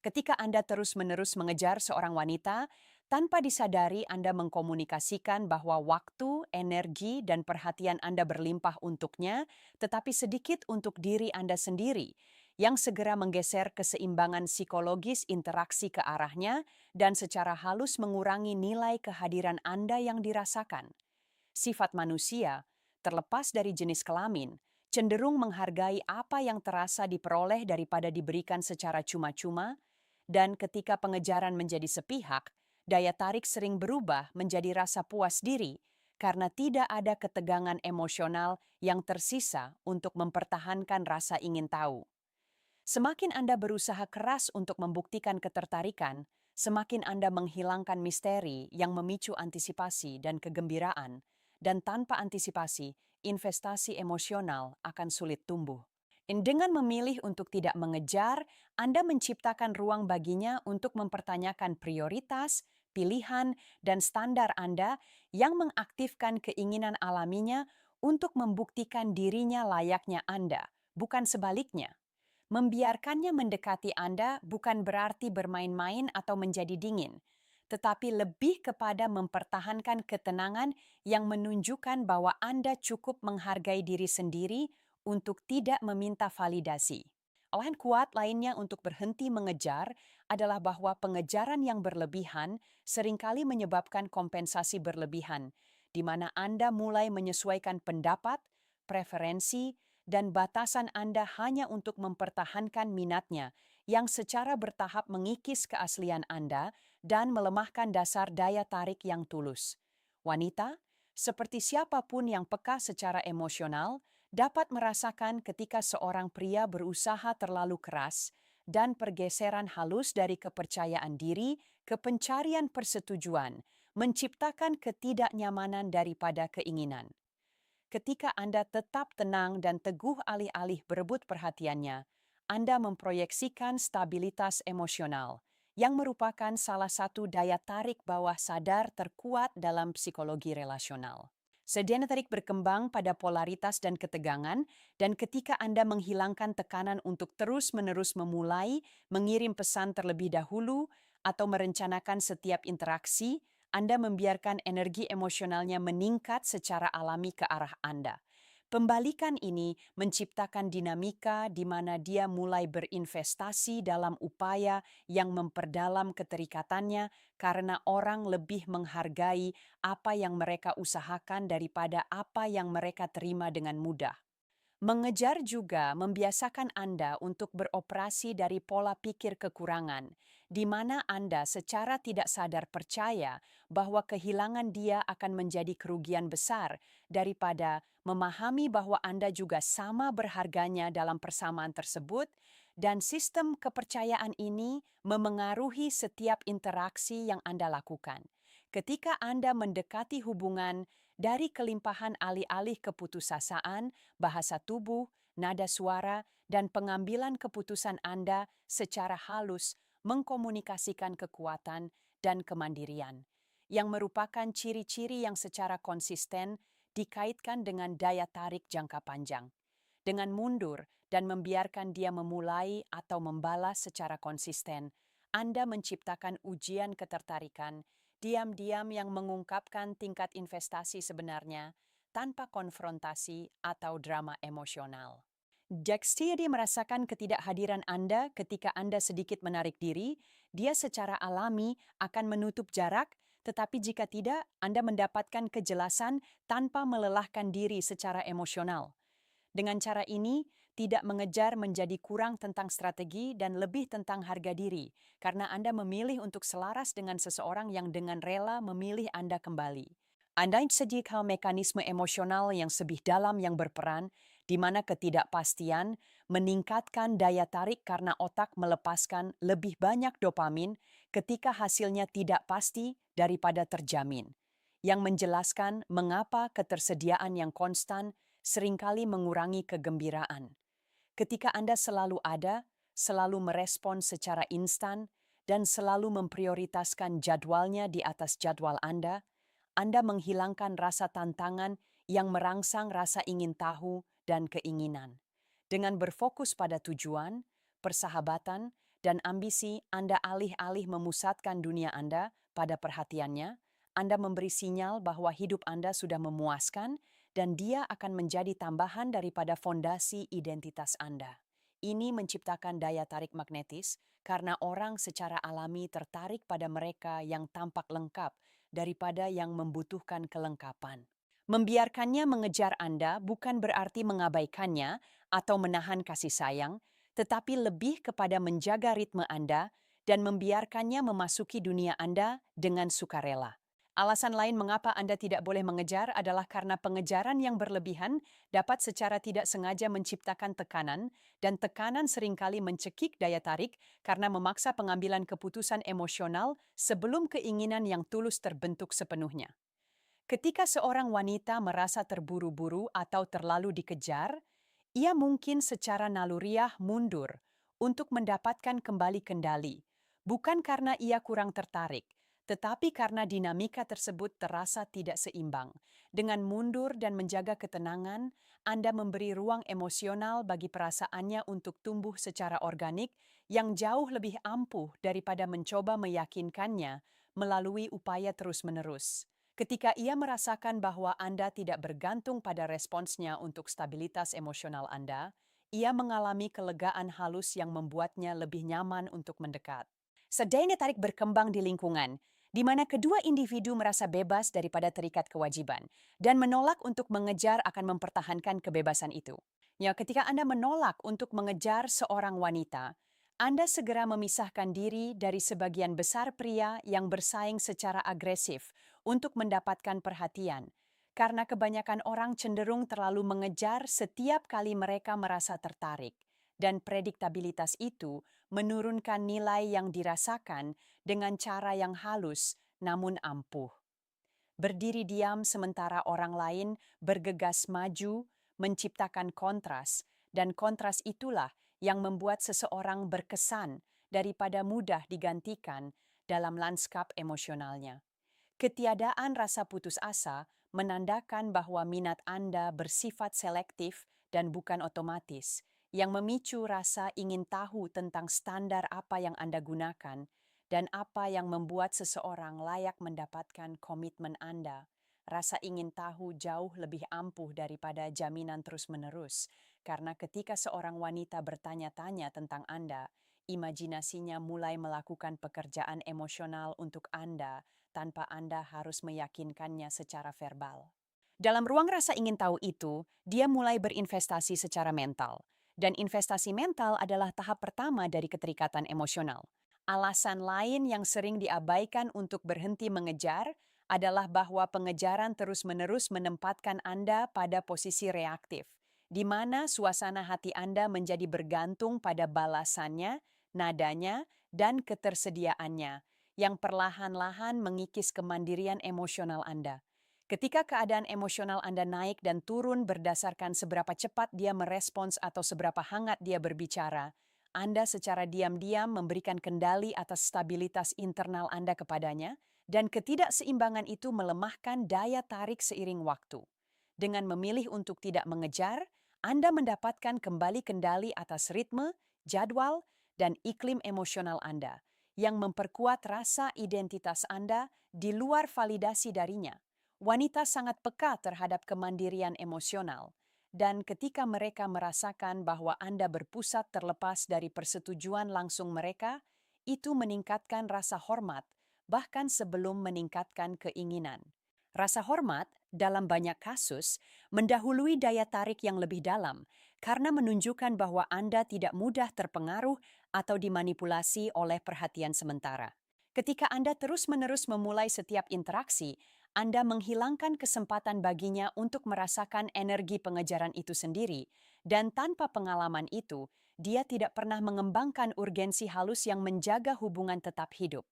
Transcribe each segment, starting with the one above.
Ketika Anda terus-menerus mengejar seorang wanita, tanpa disadari Anda mengkomunikasikan bahwa waktu, energi, dan perhatian Anda berlimpah untuknya, tetapi sedikit untuk diri Anda sendiri, yang segera menggeser keseimbangan psikologis interaksi ke arahnya dan secara halus mengurangi nilai kehadiran Anda yang dirasakan. Sifat manusia, terlepas dari jenis kelamin, cenderung menghargai apa yang terasa diperoleh daripada diberikan secara cuma-cuma, dan ketika pengejaran menjadi sepihak, daya tarik sering berubah menjadi rasa puas diri karena tidak ada ketegangan emosional yang tersisa untuk mempertahankan rasa ingin tahu. Semakin Anda berusaha keras untuk membuktikan ketertarikan, semakin Anda menghilangkan misteri yang memicu antisipasi dan kegembiraan, dan tanpa antisipasi, investasi emosional akan sulit tumbuh. Dengan memilih untuk tidak mengejar, Anda menciptakan ruang baginya untuk mempertanyakan prioritas, pilihan, dan standar Anda yang mengaktifkan keinginan alaminya untuk membuktikan dirinya layaknya Anda, bukan sebaliknya. Membiarkannya mendekati Anda bukan berarti bermain-main atau menjadi dingin, tetapi lebih kepada mempertahankan ketenangan yang menunjukkan bahwa Anda cukup menghargai diri sendiri untuk tidak meminta validasi. Alasan kuat lainnya untuk berhenti mengejar adalah bahwa pengejaran yang berlebihan seringkali menyebabkan kompensasi berlebihan, di mana Anda mulai menyesuaikan pendapat, preferensi, dan batasan Anda hanya untuk mempertahankan minatnya yang secara bertahap mengikis keaslian Anda dan melemahkan dasar daya tarik yang tulus. Wanita, seperti siapapun yang peka secara emosional, dapat merasakan ketika seorang pria berusaha terlalu keras dan pergeseran halus dari kepercayaan diri ke pencarian persetujuan, menciptakan ketidaknyamanan daripada keinginan. Ketika Anda tetap tenang dan teguh alih-alih berebut perhatiannya, Anda memproyeksikan stabilitas emosional, yang merupakan salah satu daya tarik bawah sadar terkuat dalam psikologi relasional. Daya tarik berkembang pada polaritas dan ketegangan, dan ketika Anda menghilangkan tekanan untuk terus-menerus memulai, mengirim pesan terlebih dahulu, atau merencanakan setiap interaksi, Anda membiarkan energi emosionalnya meningkat secara alami ke arah Anda. Pembalikan ini menciptakan dinamika di mana dia mulai berinvestasi dalam upaya yang memperdalam keterikatannya karena orang lebih menghargai apa yang mereka usahakan daripada apa yang mereka terima dengan mudah. Mengejar juga membiasakan Anda untuk beroperasi dari pola pikir kekurangan, di mana Anda secara tidak sadar percaya bahwa kehilangan dia akan menjadi kerugian besar daripada memahami bahwa Anda juga sama berharganya dalam persamaan tersebut, dan sistem kepercayaan ini memengaruhi setiap interaksi yang Anda lakukan. Ketika Anda mendekati hubungan dari kelimpahan alih-alih keputusasaan, bahasa tubuh, nada suara, dan pengambilan keputusan Anda secara halus mengkomunikasikan kekuatan dan kemandirian, yang merupakan ciri-ciri yang secara konsisten dikaitkan dengan daya tarik jangka panjang. Dengan mundur dan membiarkan dia memulai atau membalas secara konsisten, Anda menciptakan ujian ketertarikan diam-diam yang mengungkapkan tingkat investasi sebenarnya tanpa konfrontasi atau drama emosional. Jika dia merasakan ketidakhadiran Anda ketika Anda sedikit menarik diri, dia secara alami akan menutup jarak, tetapi jika tidak, Anda mendapatkan kejelasan tanpa melelahkan diri secara emosional. Dengan cara ini, tidak mengejar menjadi kurang tentang strategi dan lebih tentang harga diri, karena Anda memilih untuk selaras dengan seseorang yang dengan rela memilih Anda kembali. Anda sediakan mekanisme emosional yang lebih dalam yang berperan, di mana ketidakpastian meningkatkan daya tarik karena otak melepaskan lebih banyak dopamin ketika hasilnya tidak pasti daripada terjamin, yang menjelaskan mengapa ketersediaan yang konstan seringkali mengurangi kegembiraan. Ketika Anda selalu ada, selalu merespon secara instan, dan selalu memprioritaskan jadwalnya di atas jadwal Anda menghilangkan rasa tantangan yang merangsang rasa ingin tahu dan keinginan. Dengan berfokus pada tujuan, persahabatan, dan ambisi, Anda alih-alih memusatkan dunia Anda pada perhatiannya, Anda memberi sinyal bahwa hidup Anda sudah memuaskan dan dia akan menjadi tambahan daripada fondasi identitas Anda. Ini menciptakan daya tarik magnetis karena orang secara alami tertarik pada mereka yang tampak lengkap daripada yang membutuhkan kelengkapan. Membiarkannya mengejar Anda bukan berarti mengabaikannya atau menahan kasih sayang, tetapi lebih kepada menjaga ritme Anda dan membiarkannya memasuki dunia Anda dengan sukarela. Alasan lain mengapa Anda tidak boleh mengejar adalah karena pengejaran yang berlebihan dapat secara tidak sengaja menciptakan tekanan, dan tekanan seringkali mencekik daya tarik karena memaksa pengambilan keputusan emosional sebelum keinginan yang tulus terbentuk sepenuhnya. Ketika seorang wanita merasa terburu-buru atau terlalu dikejar, ia mungkin secara naluriah mundur untuk mendapatkan kembali kendali, bukan karena ia kurang tertarik, tetapi karena dinamika tersebut terasa tidak seimbang. Dengan mundur dan menjaga ketenangan, Anda memberi ruang emosional bagi perasaannya untuk tumbuh secara organik yang jauh lebih ampuh daripada mencoba meyakinkannya melalui upaya terus-menerus. Ketika ia merasakan bahwa Anda tidak bergantung pada responsnya untuk stabilitas emosional Anda, ia mengalami kelegaan halus yang membuatnya lebih nyaman untuk mendekat. Daya tarik berkembang di lingkungan, di mana kedua individu merasa bebas daripada terikat kewajiban, dan menolak untuk mengejar akan mempertahankan kebebasan itu. Ya, ketika Anda menolak untuk mengejar seorang wanita, Anda segera memisahkan diri dari sebagian besar pria yang bersaing secara agresif untuk mendapatkan perhatian, karena kebanyakan orang cenderung terlalu mengejar setiap kali mereka merasa tertarik, dan prediktabilitas itu menurunkan nilai yang dirasakan dengan cara yang halus namun ampuh. Berdiri diam sementara orang lain bergegas maju, menciptakan kontras, dan kontras itulah yang membuat seseorang berkesan daripada mudah digantikan dalam lanskap emosionalnya. Ketiadaan rasa putus asa menandakan bahwa minat Anda bersifat selektif dan bukan otomatis, yang memicu rasa ingin tahu tentang standar apa yang Anda gunakan dan apa yang membuat seseorang layak mendapatkan komitmen Anda. Rasa ingin tahu jauh lebih ampuh daripada jaminan terus-menerus, karena ketika seorang wanita bertanya-tanya tentang Anda, imajinasinya mulai melakukan pekerjaan emosional untuk Anda tanpa Anda harus meyakinkannya secara verbal. Dalam ruang rasa ingin tahu itu, dia mulai berinvestasi secara mental. Dan investasi mental adalah tahap pertama dari keterikatan emosional. Alasan lain yang sering diabaikan untuk berhenti mengejar adalah bahwa pengejaran terus-menerus menempatkan Anda pada posisi reaktif, di mana suasana hati Anda menjadi bergantung pada balasannya, nadanya, dan ketersediaannya, yang perlahan-lahan mengikis kemandirian emosional Anda. Ketika keadaan emosional Anda naik dan turun berdasarkan seberapa cepat dia merespons atau seberapa hangat dia berbicara, Anda secara diam-diam memberikan kendali atas stabilitas internal Anda kepadanya, dan ketidakseimbangan itu melemahkan daya tarik seiring waktu. Dengan memilih untuk tidak mengejar, Anda mendapatkan kembali kendali atas ritme, jadwal, dan iklim emosional Anda, yang memperkuat rasa identitas Anda di luar validasi darinya. Wanita sangat peka terhadap kemandirian emosional, dan ketika mereka merasakan bahwa Anda berpusat terlepas dari persetujuan langsung mereka, itu meningkatkan rasa hormat, bahkan sebelum meningkatkan keinginan. Rasa hormat, dalam banyak kasus, mendahului daya tarik yang lebih dalam karena menunjukkan bahwa Anda tidak mudah terpengaruh atau dimanipulasi oleh perhatian sementara. Ketika Anda terus-menerus memulai setiap interaksi, Anda menghilangkan kesempatan baginya untuk merasakan energi pengejaran itu sendiri, dan tanpa pengalaman itu, dia tidak pernah mengembangkan urgensi halus yang menjaga hubungan tetap hidup.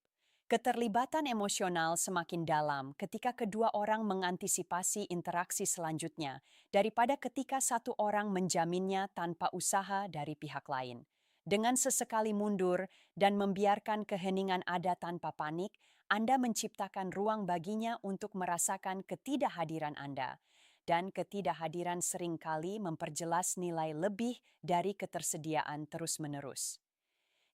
Keterlibatan emosional semakin dalam ketika kedua orang mengantisipasi interaksi selanjutnya daripada ketika satu orang menjaminnya tanpa usaha dari pihak lain. Dengan sesekali mundur dan membiarkan keheningan ada tanpa panik, Anda menciptakan ruang baginya untuk merasakan ketidakhadiran Anda. Dan ketidakhadiran seringkali memperjelas nilai lebih dari ketersediaan terus-menerus.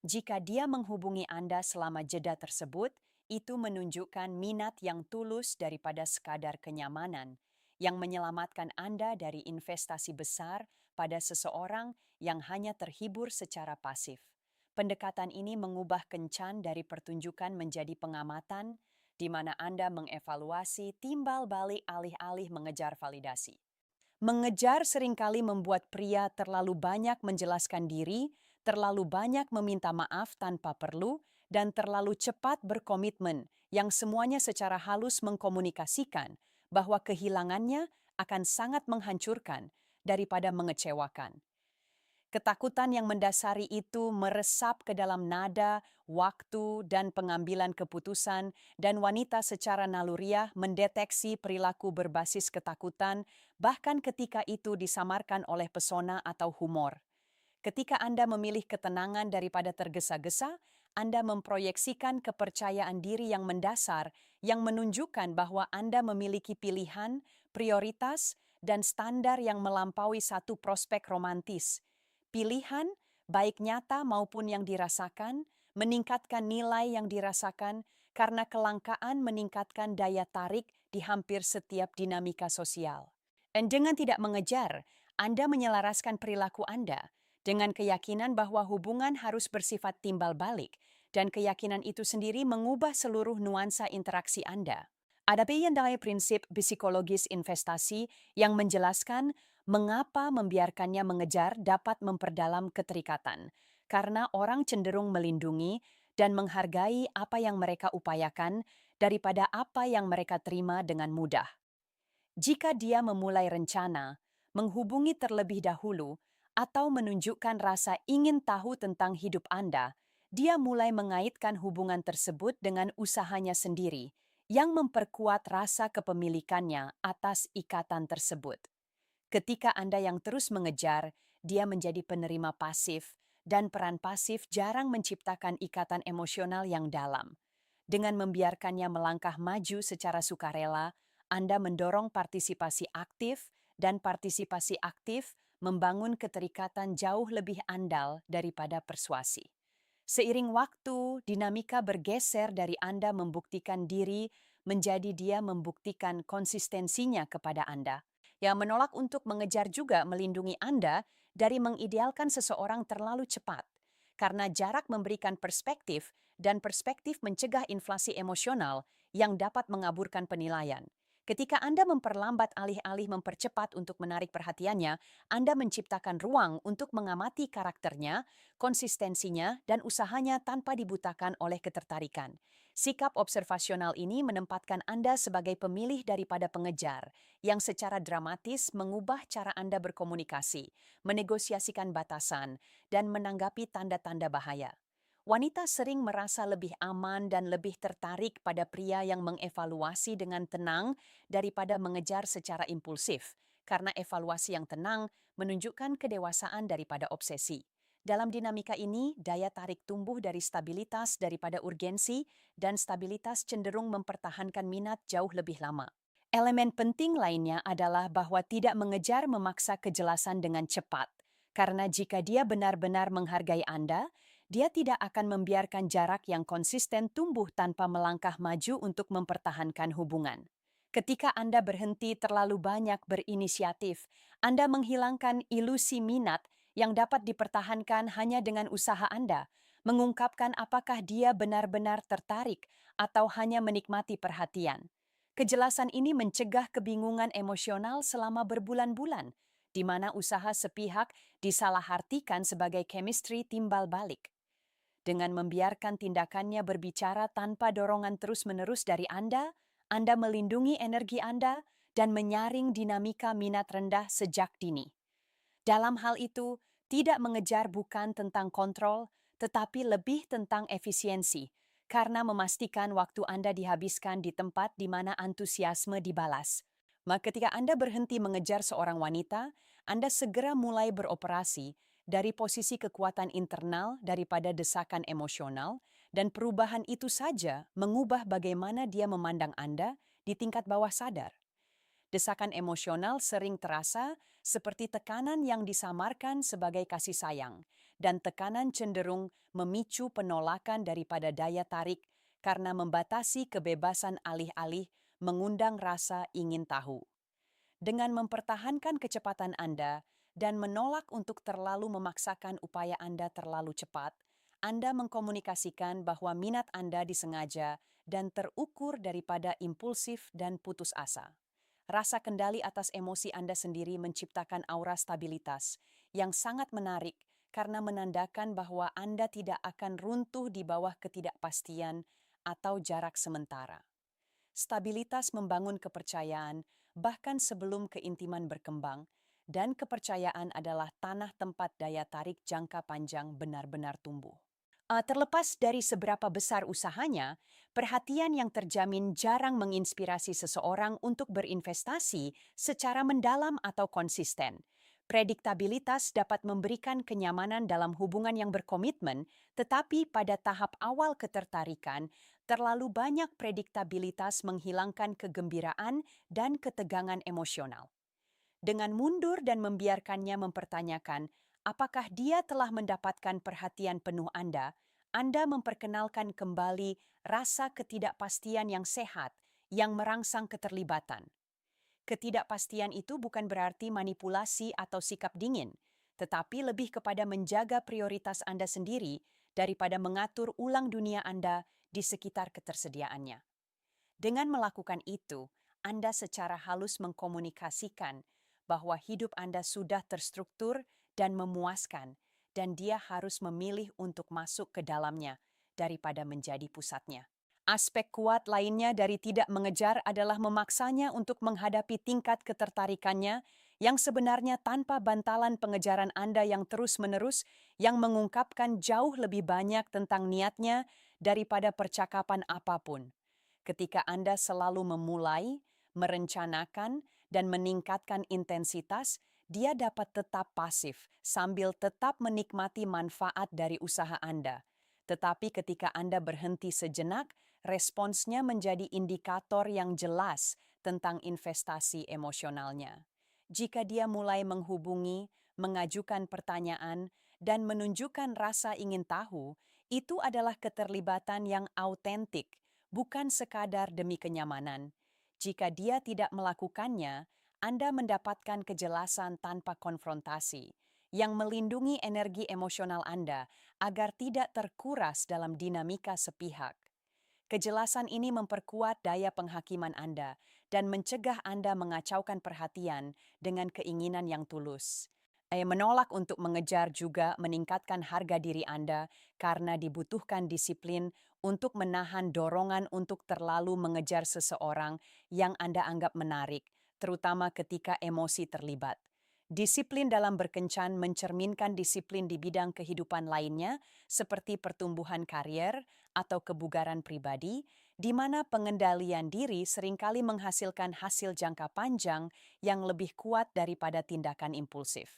Jika dia menghubungi Anda selama jeda tersebut, itu menunjukkan minat yang tulus daripada sekadar kenyamanan, yang menyelamatkan Anda dari investasi besar pada seseorang yang hanya terhibur secara pasif. Pendekatan ini mengubah kencan dari pertunjukan menjadi pengamatan, di mana Anda mengevaluasi timbal balik alih-alih mengejar validasi. Mengejar seringkali membuat pria terlalu banyak menjelaskan diri, terlalu banyak meminta maaf tanpa perlu, dan terlalu cepat berkomitmen yang semuanya secara halus mengkomunikasikan bahwa kehilangannya akan sangat menghancurkan daripada mengecewakan. Ketakutan yang mendasari itu meresap ke dalam nada, waktu, dan pengambilan keputusan, dan wanita secara naluriah mendeteksi perilaku berbasis ketakutan, bahkan ketika itu disamarkan oleh pesona atau humor. Ketika Anda memilih ketenangan daripada tergesa-gesa, Anda memproyeksikan kepercayaan diri yang mendasar yang menunjukkan bahwa Anda memiliki pilihan, prioritas, dan standar yang melampaui satu prospek romantis. Pilihan, baik nyata maupun yang dirasakan, meningkatkan nilai yang dirasakan karena kelangkaan meningkatkan daya tarik di hampir setiap dinamika sosial. Dan dengan tidak mengejar, Anda menyelaraskan perilaku Anda dengan keyakinan bahwa hubungan harus bersifat timbal balik, dan keyakinan itu sendiri mengubah seluruh nuansa interaksi Anda. Ada dari prinsip psikologis investasi yang menjelaskan mengapa membiarkannya mengejar dapat memperdalam keterikatan, karena orang cenderung melindungi dan menghargai apa yang mereka upayakan daripada apa yang mereka terima dengan mudah. Jika dia memulai rencana, menghubungi terlebih dahulu, atau menunjukkan rasa ingin tahu tentang hidup Anda, dia mulai mengaitkan hubungan tersebut dengan usahanya sendiri, yang memperkuat rasa kepemilikannya atas ikatan tersebut. Ketika Anda yang terus mengejar, dia menjadi penerima pasif, dan peran pasif jarang menciptakan ikatan emosional yang dalam. Dengan membiarkannya melangkah maju secara sukarela, Anda mendorong partisipasi aktif, dan partisipasi aktif membangun keterikatan jauh lebih andal daripada persuasi. Seiring waktu, dinamika bergeser dari Anda membuktikan diri menjadi dia membuktikan konsistensinya kepada Anda. Yang menolak untuk mengejar juga melindungi Anda dari mengidealkan seseorang terlalu cepat. Karena jarak memberikan perspektif dan perspektif mencegah inflasi emosional yang dapat mengaburkan penilaian. Ketika Anda memperlambat alih-alih mempercepat untuk menarik perhatiannya, Anda menciptakan ruang untuk mengamati karakternya, konsistensinya, dan usahanya tanpa dibutakan oleh ketertarikan. Sikap observasional ini menempatkan Anda sebagai pemilih daripada pengejar, yang secara dramatis mengubah cara Anda berkomunikasi, menegosiasikan batasan, dan menanggapi tanda-tanda bahaya. Wanita sering merasa lebih aman dan lebih tertarik pada pria yang mengevaluasi dengan tenang daripada mengejar secara impulsif, karena evaluasi yang tenang menunjukkan kedewasaan daripada obsesi. Dalam dinamika ini, daya tarik tumbuh dari stabilitas daripada urgensi, dan stabilitas cenderung mempertahankan minat jauh lebih lama. Elemen penting lainnya adalah bahwa tidak mengejar memaksa kejelasan dengan cepat, karena jika dia benar-benar menghargai Anda, dia tidak akan membiarkan jarak yang konsisten tumbuh tanpa melangkah maju untuk mempertahankan hubungan. Ketika Anda berhenti terlalu banyak berinisiatif, Anda menghilangkan ilusi minat yang dapat dipertahankan hanya dengan usaha Anda, mengungkapkan apakah dia benar-benar tertarik atau hanya menikmati perhatian. Kejelasan ini mencegah kebingungan emosional selama berbulan-bulan, di mana usaha sepihak disalahartikan sebagai chemistry timbal balik. Dengan membiarkan tindakannya berbicara tanpa dorongan terus-menerus dari Anda melindungi energi Anda dan menyaring dinamika minat rendah sejak dini. Dalam hal itu, tidak mengejar bukan tentang kontrol, tetapi lebih tentang efisiensi, karena memastikan waktu Anda dihabiskan di tempat di mana antusiasme dibalas. Maka ketika Anda berhenti mengejar seorang wanita, Anda segera mulai beroperasi dari posisi kekuatan internal daripada desakan emosional, dan perubahan itu saja mengubah bagaimana dia memandang Anda di tingkat bawah sadar. Desakan emosional sering terasa seperti tekanan yang disamarkan sebagai kasih sayang, dan tekanan cenderung memicu penolakan daripada daya tarik karena membatasi kebebasan alih-alih mengundang rasa ingin tahu. Dengan mempertahankan kecepatan Anda dan menolak untuk terlalu memaksakan upaya Anda terlalu cepat, Anda mengkomunikasikan bahwa minat Anda disengaja dan terukur daripada impulsif dan putus asa. Rasa kendali atas emosi Anda sendiri menciptakan aura stabilitas yang sangat menarik karena menandakan bahwa Anda tidak akan runtuh di bawah ketidakpastian atau jarak sementara. Stabilitas membangun kepercayaan bahkan sebelum keintiman berkembang, dan kepercayaan adalah tanah tempat daya tarik jangka panjang benar-benar tumbuh. Terlepas dari seberapa besar usahanya, perhatian yang terjamin jarang menginspirasi seseorang untuk berinvestasi secara mendalam atau konsisten. Prediktabilitas dapat memberikan kenyamanan dalam hubungan yang berkomitmen, tetapi pada tahap awal ketertarikan, terlalu banyak prediktabilitas menghilangkan kegembiraan dan ketegangan emosional. Dengan mundur dan membiarkannya mempertanyakan apakah dia telah mendapatkan perhatian penuh Anda memperkenalkan kembali rasa ketidakpastian yang sehat yang merangsang keterlibatan. Ketidakpastian itu bukan berarti manipulasi atau sikap dingin, tetapi lebih kepada menjaga prioritas Anda sendiri daripada mengatur ulang dunia Anda di sekitar ketersediaannya. Dengan melakukan itu, Anda secara halus mengkomunikasikan bahwa hidup Anda sudah terstruktur dan memuaskan, dan dia harus memilih untuk masuk ke dalamnya daripada menjadi pusatnya. Aspek kuat lainnya dari tidak mengejar adalah memaksanya untuk menghadapi tingkat ketertarikannya yang sebenarnya tanpa bantalan pengejaran Anda yang terus-menerus yang mengungkapkan jauh lebih banyak tentang niatnya daripada percakapan apapun. Ketika Anda selalu memulai, merencanakan, dan meningkatkan intensitas, dia dapat tetap pasif sambil tetap menikmati manfaat dari usaha Anda. Tetapi ketika Anda berhenti sejenak, responsnya menjadi indikator yang jelas tentang investasi emosionalnya. Jika dia mulai menghubungi, mengajukan pertanyaan, dan menunjukkan rasa ingin tahu, itu adalah keterlibatan yang autentik, bukan sekadar demi kenyamanan. Jika dia tidak melakukannya, Anda mendapatkan kejelasan tanpa konfrontasi, yang melindungi energi emosional Anda agar tidak terkuras dalam dinamika sepihak. Kejelasan ini memperkuat daya penghakiman Anda dan mencegah Anda mengacaukan perhatian dengan keinginan yang tulus. Menolak untuk mengejar juga meningkatkan harga diri Anda karena dibutuhkan disiplin untuk menahan dorongan untuk terlalu mengejar seseorang yang Anda anggap menarik, terutama ketika emosi terlibat. Disiplin dalam berkencan mencerminkan disiplin di bidang kehidupan lainnya, seperti pertumbuhan karier atau kebugaran pribadi, di mana pengendalian diri seringkali menghasilkan hasil jangka panjang yang lebih kuat daripada tindakan impulsif.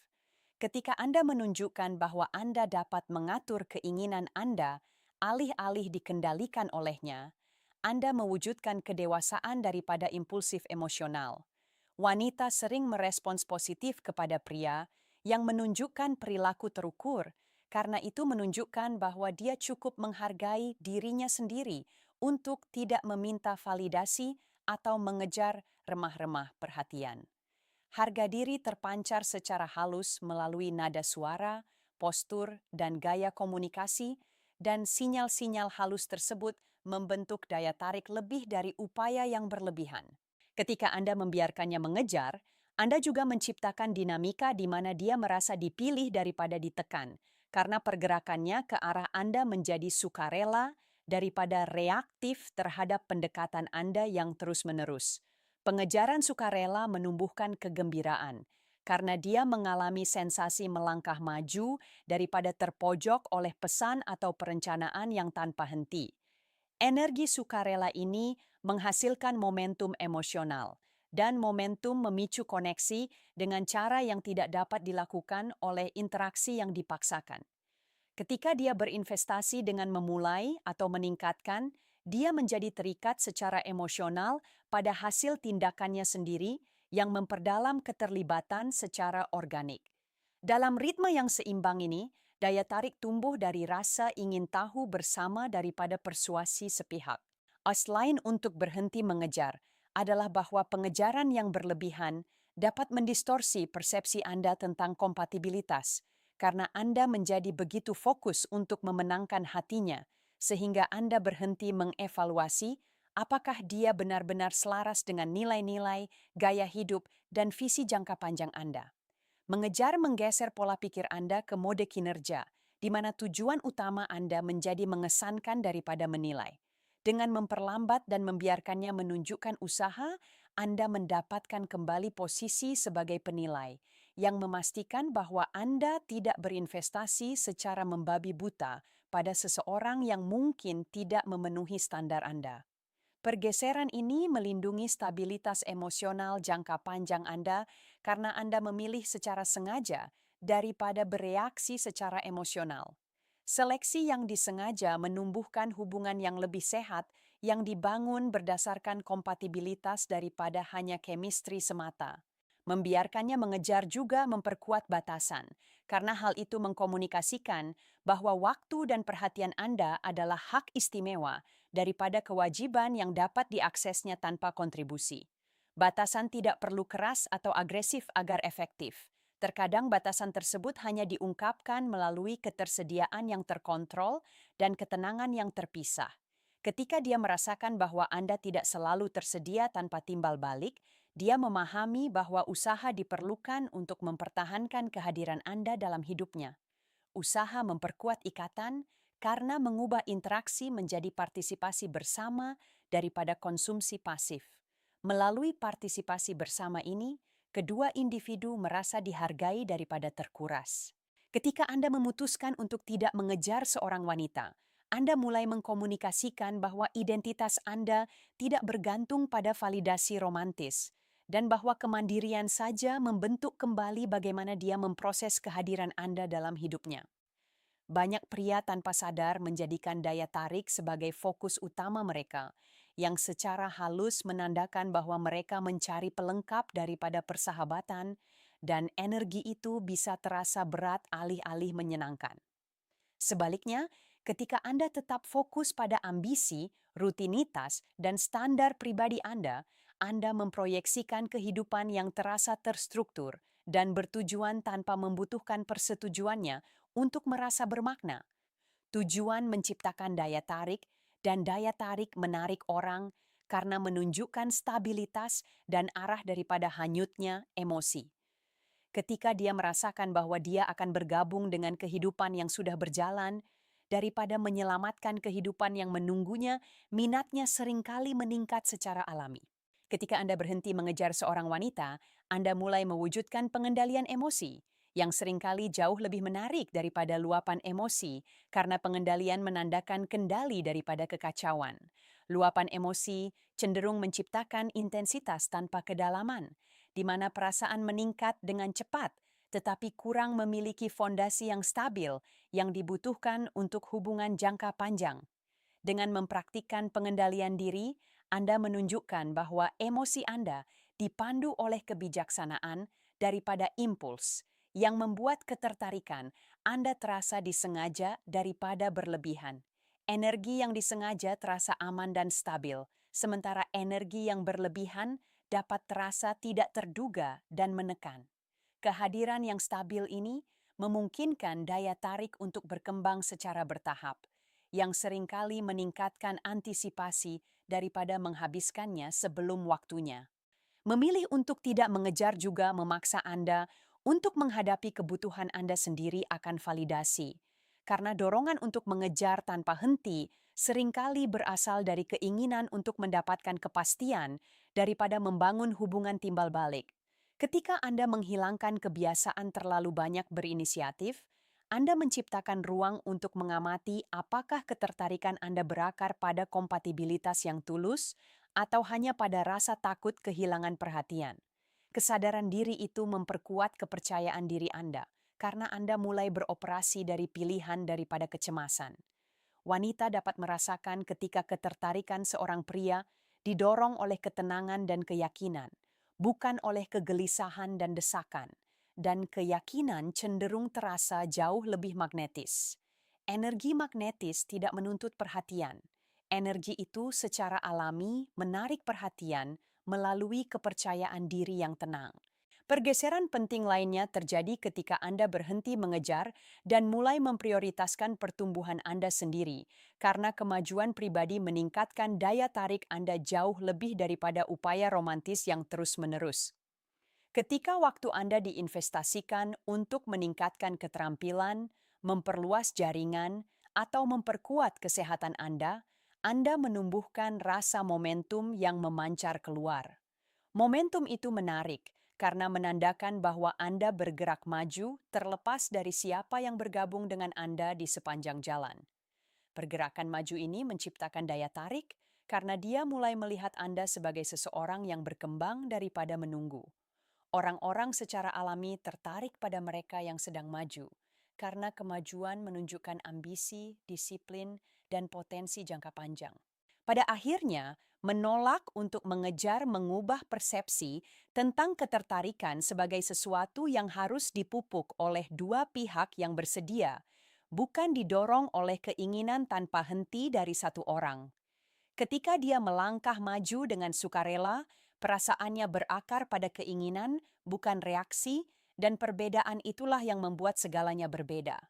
Ketika Anda menunjukkan bahwa Anda dapat mengatur keinginan Anda alih-alih dikendalikan olehnya, Anda mewujudkan kedewasaan daripada impulsif emosional. Wanita sering merespons positif kepada pria yang menunjukkan perilaku terukur, karena itu menunjukkan bahwa dia cukup menghargai dirinya sendiri untuk tidak meminta validasi atau mengejar remah-remah perhatian. Harga diri terpancar secara halus melalui nada suara, postur, dan gaya komunikasi, dan sinyal-sinyal halus tersebut membentuk daya tarik lebih dari upaya yang berlebihan. Ketika Anda membiarkannya mengejar, Anda juga menciptakan dinamika di mana dia merasa dipilih daripada ditekan, karena pergerakannya ke arah Anda menjadi sukarela daripada reaktif terhadap pendekatan Anda yang terus-menerus. Pengejaran sukarela menumbuhkan kegembiraan, karena dia mengalami sensasi melangkah maju daripada terpojok oleh pesan atau perencanaan yang tanpa henti. Energi sukarela ini menghasilkan momentum emosional, dan momentum memicu koneksi dengan cara yang tidak dapat dilakukan oleh interaksi yang dipaksakan. Ketika dia berinvestasi dengan memulai atau meningkatkan, dia menjadi terikat secara emosional pada hasil tindakannya sendiri yang memperdalam keterlibatan secara organik. Dalam ritme yang seimbang ini, Daya tarik tumbuh dari rasa ingin tahu bersama daripada persuasi sepihak. Selain untuk berhenti mengejar, adalah bahwa pengejaran yang berlebihan dapat mendistorsi persepsi Anda tentang kompatibilitas, karena Anda menjadi begitu fokus untuk memenangkan hatinya, sehingga Anda berhenti mengevaluasi apakah dia benar-benar selaras dengan nilai-nilai, gaya hidup, dan visi jangka panjang Anda. Mengejar menggeser pola pikir Anda ke mode kinerja, di mana tujuan utama Anda menjadi mengesankan daripada menilai. Dengan memperlambat dan membiarkannya menunjukkan usaha, Anda mendapatkan kembali posisi sebagai penilai, yang memastikan bahwa Anda tidak berinvestasi secara membabi buta pada seseorang yang mungkin tidak memenuhi standar Anda. Pergeseran ini melindungi stabilitas emosional jangka panjang Anda karena Anda memilih secara sengaja daripada bereaksi secara emosional. Seleksi yang disengaja menumbuhkan hubungan yang lebih sehat yang dibangun berdasarkan kompatibilitas daripada hanya chemistry semata. Membiarkannya mengejar juga memperkuat batasan, karena hal itu mengkomunikasikan bahwa waktu dan perhatian Anda adalah hak istimewa daripada kewajiban yang dapat diaksesnya tanpa kontribusi. Batasan tidak perlu keras atau agresif agar efektif. Terkadang batasan tersebut hanya diungkapkan melalui ketersediaan yang terkontrol dan ketenangan yang terpisah. Ketika dia merasakan bahwa Anda tidak selalu tersedia tanpa timbal balik, dia memahami bahwa usaha diperlukan untuk mempertahankan kehadiran Anda dalam hidupnya. Usaha memperkuat ikatan karena mengubah interaksi menjadi partisipasi bersama daripada konsumsi pasif. Melalui partisipasi bersama ini, kedua individu merasa dihargai daripada terkuras. Ketika Anda memutuskan untuk tidak mengejar seorang wanita, Anda mulai mengkomunikasikan bahwa identitas Anda tidak bergantung pada validasi romantis, dan bahwa kemandirian saja membentuk kembali bagaimana dia memproses kehadiran Anda dalam hidupnya. Banyak pria tanpa sadar menjadikan daya tarik sebagai fokus utama mereka, yang secara halus menandakan bahwa mereka mencari pelengkap daripada persahabatan, dan energi itu bisa terasa berat alih-alih menyenangkan. Sebaliknya, ketika Anda tetap fokus pada ambisi, rutinitas, dan standar pribadi Anda memproyeksikan kehidupan yang terasa terstruktur dan bertujuan tanpa membutuhkan persetujuannya untuk merasa bermakna. Tujuan menciptakan daya tarik, dan daya tarik menarik orang karena menunjukkan stabilitas dan arah daripada hanyutnya emosi. Ketika dia merasakan bahwa dia akan bergabung dengan kehidupan yang sudah berjalan, daripada menyelamatkan kehidupan yang menunggunya, minatnya seringkali meningkat secara alami. Ketika Anda berhenti mengejar seorang wanita, Anda mulai mewujudkan pengendalian emosi, yang seringkali jauh lebih menarik daripada luapan emosi, karena pengendalian menandakan kendali daripada kekacauan. Luapan emosi cenderung menciptakan intensitas tanpa kedalaman, di mana perasaan meningkat dengan cepat, tetapi kurang memiliki fondasi yang stabil yang dibutuhkan untuk hubungan jangka panjang. Dengan mempraktikkan pengendalian diri, Anda menunjukkan bahwa emosi Anda dipandu oleh kebijaksanaan daripada impuls, yang membuat ketertarikan Anda terasa disengaja daripada berlebihan. Energi yang disengaja terasa aman dan stabil, sementara energi yang berlebihan dapat terasa tidak terduga dan menekan. Kehadiran yang stabil ini memungkinkan daya tarik untuk berkembang secara bertahap, yang seringkali meningkatkan antisipasi daripada menghabiskannya sebelum waktunya. Memilih untuk tidak mengejar juga memaksa Anda untuk menghadapi kebutuhan Anda sendiri akan validasi, karena dorongan untuk mengejar tanpa henti seringkali berasal dari keinginan untuk mendapatkan kepastian daripada membangun hubungan timbal balik. Ketika Anda menghilangkan kebiasaan terlalu banyak berinisiatif, Anda menciptakan ruang untuk mengamati apakah ketertarikan Anda berakar pada kompatibilitas yang tulus atau hanya pada rasa takut kehilangan perhatian. Kesadaran diri itu memperkuat kepercayaan diri Anda, karena Anda mulai beroperasi dari pilihan daripada kecemasan. Wanita dapat merasakan ketika ketertarikan seorang pria didorong oleh ketenangan dan keyakinan, bukan oleh kegelisahan dan desakan. dan keyakinan cenderung terasa jauh lebih magnetis. Energi magnetis tidak menuntut perhatian. Energi itu secara alami menarik perhatian melalui kepercayaan diri yang tenang. Pergeseran penting lainnya terjadi ketika Anda berhenti mengejar dan mulai memprioritaskan pertumbuhan Anda sendiri, karena kemajuan pribadi meningkatkan daya tarik Anda jauh lebih daripada upaya romantis yang terus-menerus. Ketika waktu Anda diinvestasikan untuk meningkatkan keterampilan, memperluas jaringan, atau memperkuat kesehatan Anda menumbuhkan rasa momentum yang memancar keluar. Momentum itu menarik karena menandakan bahwa Anda bergerak maju terlepas dari siapa yang bergabung dengan Anda di sepanjang jalan. Pergerakan maju ini menciptakan daya tarik karena dia mulai melihat Anda sebagai seseorang yang berkembang daripada menunggu. Orang-orang secara alami tertarik pada mereka yang sedang maju, karena kemajuan menunjukkan ambisi, disiplin, dan potensi jangka panjang. Pada akhirnya, menolak untuk mengejar mengubah persepsi tentang ketertarikan sebagai sesuatu yang harus dipupuk oleh dua pihak yang bersedia, bukan didorong oleh keinginan tanpa henti dari satu orang. Ketika dia melangkah maju dengan sukarela, perasaannya berakar pada keinginan, bukan reaksi, dan perbedaan itulah yang membuat segalanya berbeda.